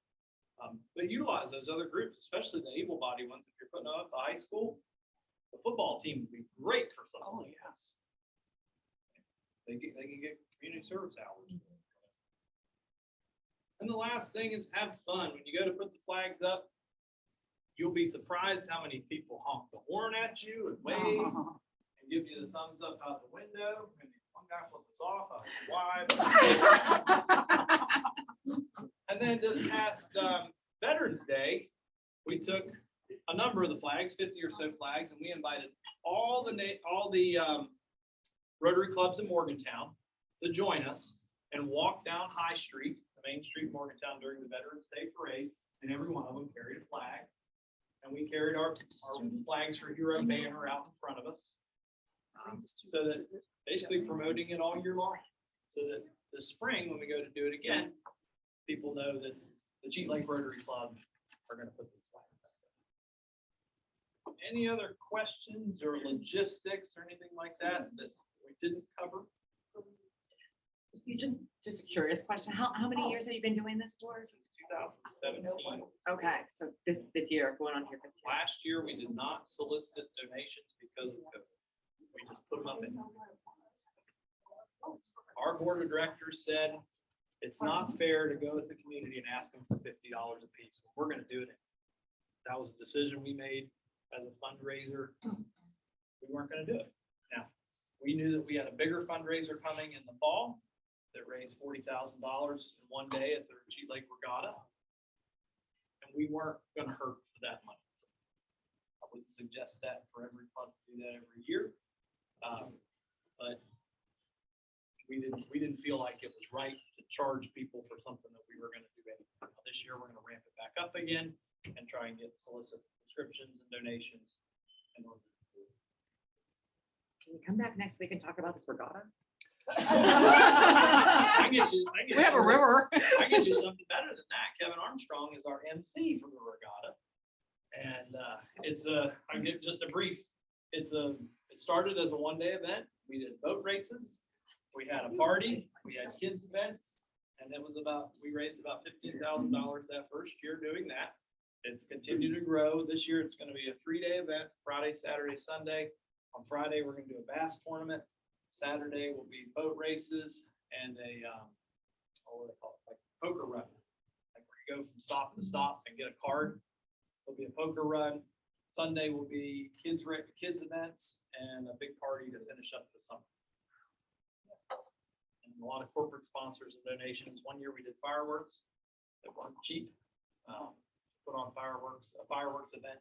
S7: But utilize those other groups, especially the able-bodied ones. If you're putting them up at high school, the football team would be great for something like this. They can get community service hours. And the last thing is have fun. When you go to put the flags up, you'll be surprised how many people honk the horn at you and wave and give you the thumbs up out the window, and one guy flipped us off, I don't know why. And then this past Veterans Day, we took a number of the flags, 50 or so flags, and we invited all the Rotary clubs in Morgantown to join us and walk down High Street, the main street in Morgantown during the Veterans Day parade, and every one of them carried a flag. And we carried our Flags for Hero banner out in front of us. So that basically promoting it all year long. So that this spring, when we go to do it again, people know that the Cheat Lake Rotary Club are gonna put these flags back up. Any other questions or logistics or anything like that that we didn't cover?
S9: You just a curious question. How many years have you been doing this for?
S7: Since 2017.
S9: Okay, so fifth year, going on to your fifth year.
S7: Last year, we did not solicit donations because of COVID. We just put them up in. Our board of directors said, it's not fair to go with the community and ask them for $50 a piece. We're gonna do it. That was a decision we made as a fundraiser. We weren't gonna do it. Now, we knew that we had a bigger fundraiser coming in the fall that raised $40,000 in one day at the Cheat Lake Regatta. And we weren't gonna hurt for that money. I would suggest that for every club to do that every year. But we didn't feel like it was right to charge people for something that we were gonna do anyway. Now, this year, we're gonna ramp it back up again and try and get solicit subscriptions and donations in order to do it.
S9: Can you come back next week and talk about this regatta?
S7: I get you.
S6: We have a river.
S7: I get you something better than that. Kevin Armstrong is our MC from the regatta. And I'll give just a brief, it started as a one-day event. We did boat races. We had a party, we had kids events, and we raised about $15,000 that first year doing that. It's continued to grow. This year, it's gonna be a 3-day event, Friday, Saturday, Sunday. On Friday, we're gonna do a bass tournament. Saturday will be boat races and what do they call it, like poker run. Like where you go from stop to stop and get a card. There'll be a poker run. Sunday will be kids events and a big party to finish up the summer. And a lot of corporate sponsors and donations. One year we did fireworks that weren't cheap. Put on a fireworks event,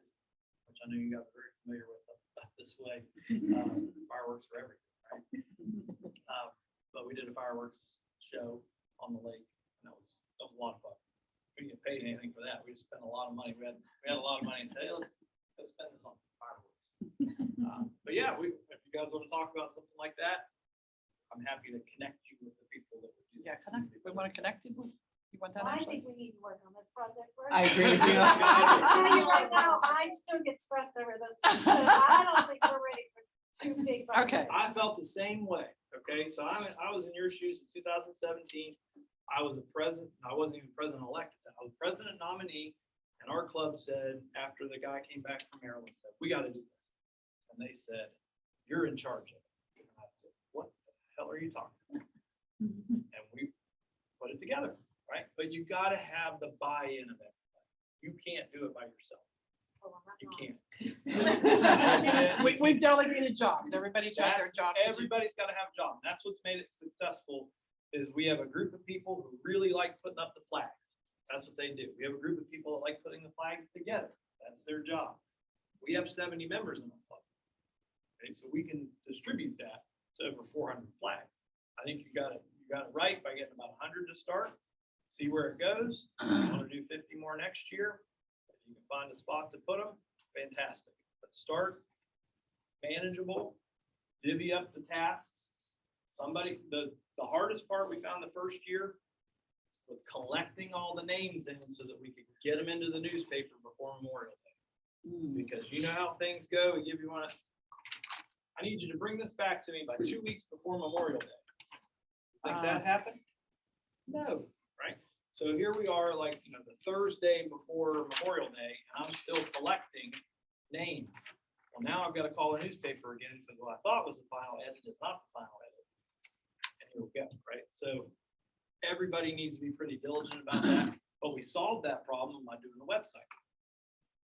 S7: which I know you guys are very familiar with this way. Fireworks for everything. Right? But we did a fireworks show on the lake, and that was a lot of fun. We didn't get paid anything for that. We just spent a lot of money. We had a lot of money and said, hey, let's spend this on fireworks. But yeah, if you guys want to talk about something like that, I'm happy to connect you with the people that would do
S6: Yeah,
S7: that.
S6: we want to connect you. You want that?
S4: I
S6: Ashley?
S4: think we need to work on this project first.
S6: I agree with you.
S4: I tell you right now, I still get stressed over this. So I don't think we're ready for too big.
S6: Okay.
S7: I felt the same way. Okay, so I was in your shoes in 2017. I was a president. I wasn't even president elected. I was president nominee, and our club said after the guy came back from Maryland, said, we got to do this. And they said, you're in charge of it. And I said, what the hell are you talking about? And we put it together, right? But you got to have the buy-in of everybody. You can't do it by yourself. You can't.
S6: We've delegated jobs. Everybody's got their job. to do.
S7: Everybody's got to have a job. That's what's made it successful, is we have a group of people who really like putting up the flags. That's what they do. We have a group of people that like putting the flags together. That's their job. We have 70 members in the club. Okay, so we can distribute that to over 400 flags. I think you got it right by getting about 100 to start. See where it goes. You want to do 50 more next year. If you can find a spot to put them, fantastic. But start manageable, divvy up the tasks. The hardest part we found the first year was collecting all the names in so that we could get them into the newspaper before Memorial Day. Because you know how things go. We give you one. I need you to bring this back to me by 2 weeks before Memorial Day. Think that happened? No, right? So here we are, like, the Thursday before Memorial Day, and I'm still collecting names. Well, now I've got to call a newspaper again because what I thought was the final edit is not the final edit. And here we go, right? So everybody needs to be pretty diligent about that. But we solved that problem by doing the website.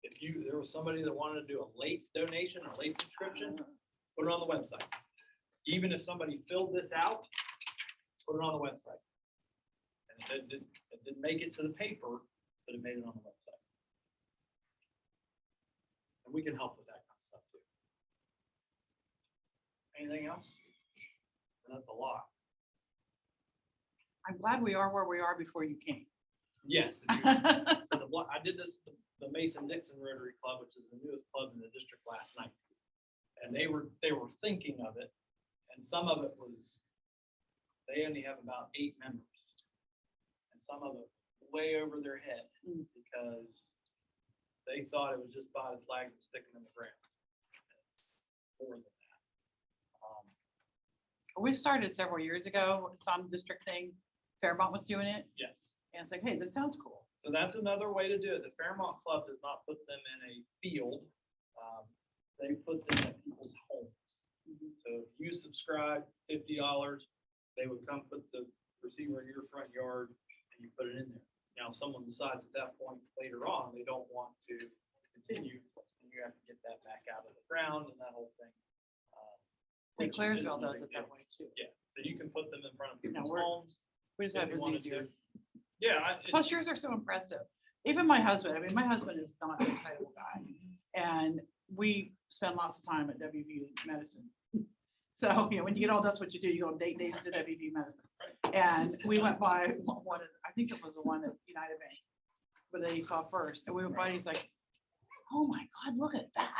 S7: If there was somebody that wanted to do a late donation or late subscription, put it on the website. Even if somebody filled this out, put it on the website. And it didn't make it to the paper, but it made it on the website. And we can help with that kind of stuff too. Anything else? That's a lot.
S6: I'm glad we are where we are before you came.
S7: Yes. So I did this, the Mason-Dixon Rotary Club, which is the newest club in the district, last night. And they were thinking of it, and some of it was, they only have about 8 members. And some of it way over their head, because they thought it was just buy the flags and stick them in the ground. It's more than that.
S6: We started several years ago, some district thing, Fairmont was doing it,
S7: Yes.
S6: and it's like, hey, this sounds cool.
S7: So that's another way to do it. The Fairmont Club does not put them in a field. They put them at people's homes. So if you subscribe $50, they would come put the receiver in your front yard and you put it in there. Now, if someone decides at that point later on, they don't want to continue, then you have to get that back out of the ground and that whole thing.
S6: St.
S7: which is
S6: Clairsville
S7: no
S6: does
S7: big
S6: it that
S7: deal.
S6: way too.
S7: Yeah, so you can put them in front of people's
S6: we're-
S7: homes.
S6: We just
S7: if
S6: have
S7: you
S6: it
S7: wanted
S6: easier.
S7: to. Yeah.
S6: Plus yours are so impressive. Even my husband, I mean, my husband is not an excitable guy. And we spend lots of time at WVU medicine. So, you know, when you get old, that's what you do. You go on date days to WVU medicine. And we went by one, I think it was the one at United Bank, where they saw first. And we went by and he's like, oh my God, look at that.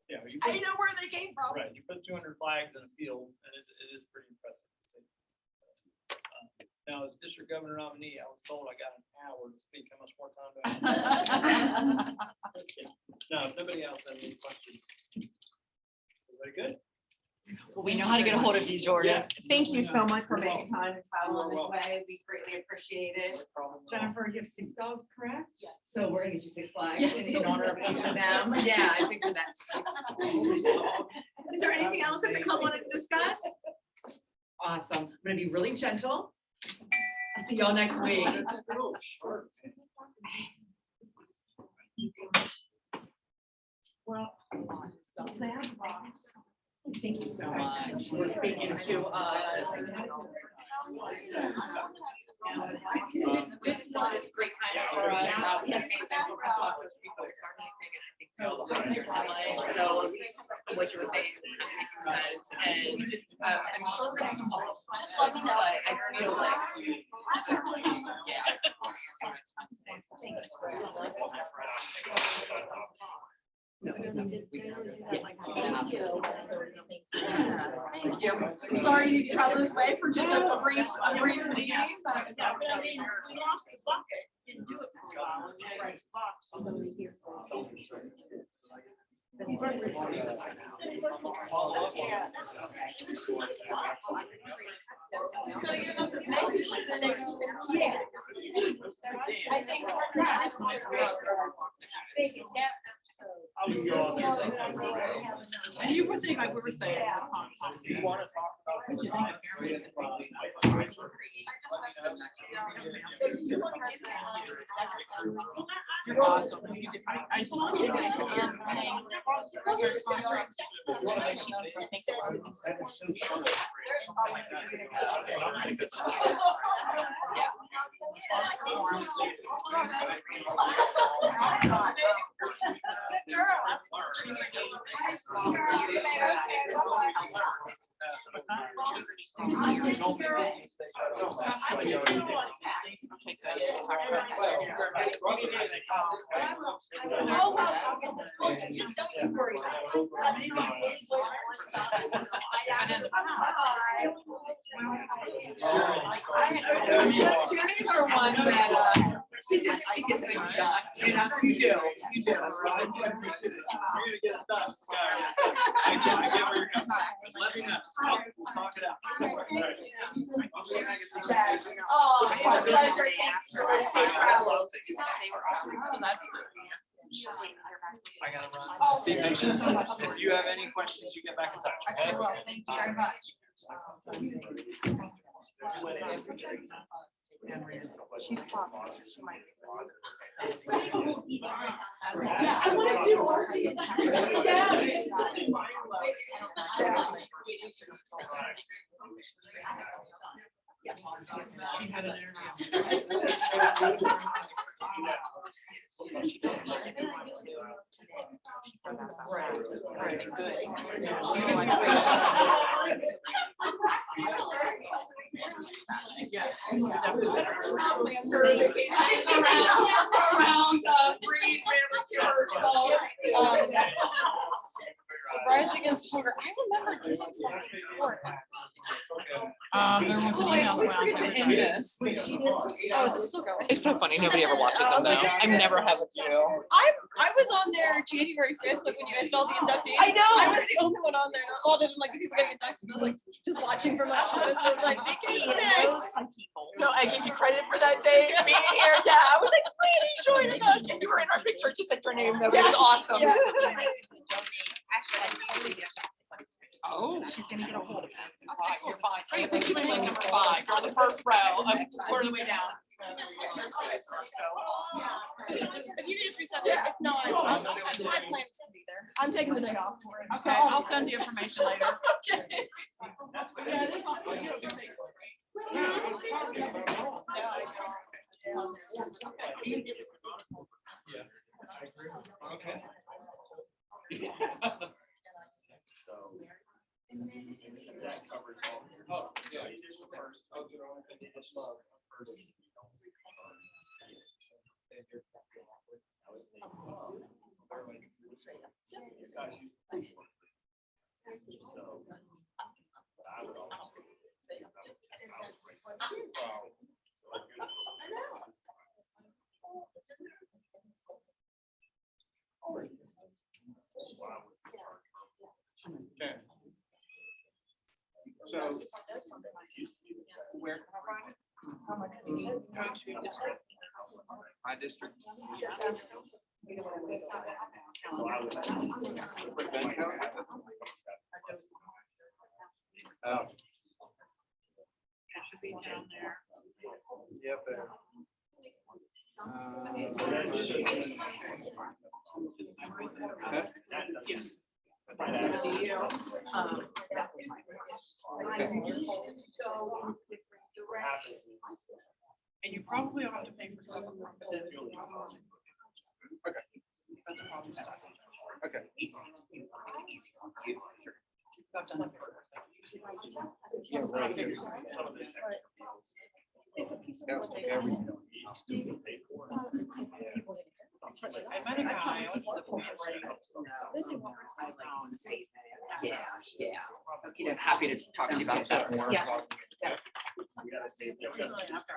S7: Yeah. You
S6: I
S7: put-
S6: know where they came from.
S7: Right, you put 200 flags in a field, and it is pretty impressive to see. Now, as district governor nominee, I was told I got an hour to speak. How much more time do I have? Just kidding. No, if nobody else has any questions. Everybody good?
S9: Well, we know how to get a hold of you, Jordan.
S7: Yes.
S9: Thank you so much for
S7: You're
S9: making time to travel
S7: You're
S9: this
S7: welcome.
S9: way. We greatly appreciate it.
S7: No problem at all.
S9: Jennifer, you have 6 dogs, correct?
S8: Yeah.
S9: So we're gonna get you 6 flags
S8: Yeah.
S9: in honor of each of them. Yeah, I figured that.
S8: Is there anything else that the club wanted to discuss?
S9: Awesome. I'm gonna be really gentle. I'll see y'all next week. Well. Thank you so much for speaking to us. This one is great time for us. Yes, thanks for talking to us before we start anything, and I think we all behind your LA. So at least what you were saying making sense, and I'm sure there's just love to like, I feel like. Yeah.
S1: Thank you. I'm sorry you traveled this way for just a brief meeting, but.
S3: Yeah, but I mean, we lost the bucket, didn't do it for a while, and now it's box. Yeah. I think we're trying to.
S7: I was going.
S6: And you would think, like we were saying.
S7: You want to talk about
S6: What you think of
S7: something?
S3: So do you want to give me?
S6: You're awesome. I told you.
S1: Jenny's our one that, she gets things done, you know, you do.
S7: You're gonna get it done. I get where you're coming from. Let me know. We'll talk it out.
S1: Oh, it's a pleasure. Thanks for safe travels.
S7: I gotta run.
S1: Oh,
S7: See
S1: thank you
S7: patients.
S1: so much.
S7: If you have any questions, you get back in touch, okay?
S1: Okay, well, thank you very much.
S5: She's possible. She might be.
S1: Yeah, I wanna do more.
S9: Around the Green River Church. Rise Against Hunger. I remember doing something before.
S6: There was an email around.
S9: To end this. Oh, is it still going?
S11: It's so funny. Nobody ever watches them though. I've never had with you.
S9: I was on there January 5th, like when you guys did all the inductees. I know. I was the only one on there, other than like the people getting inducted. I was like just watching from last semester. I was like,
S11: Some people. No, I give you credit for that day being here. Yeah, I was like, please join us. And you were in our picture. Just said your name though. It was awesome.
S9: Yeah.
S11: Oh.
S9: She's gonna get a hold of it.
S11: Okay, you're fine. Hey, put you in like number 5. You're on the first row. A quarter of the way down.
S9: If you could just reset it, if not, my plan is to be there. I'm taking the day off for it.
S6: Okay, I'll send the information later.
S7: Okay. That covers all. Oh, yeah. First. Okay. So. Where can I find it? Go to district. My district. So I would. Oh.
S6: It should be down there.
S7: Yep.
S6: Yes. And you probably ought to pay for some of them.
S7: Okay.
S6: That's a problem.
S7: Okay.
S6: I've done it.
S7: Yeah, right here. That's everything.
S6: I met a guy. I went to the
S11: Yeah, yeah. You know, happy to talk to you about that more.
S6: Yeah.
S7: Yeah.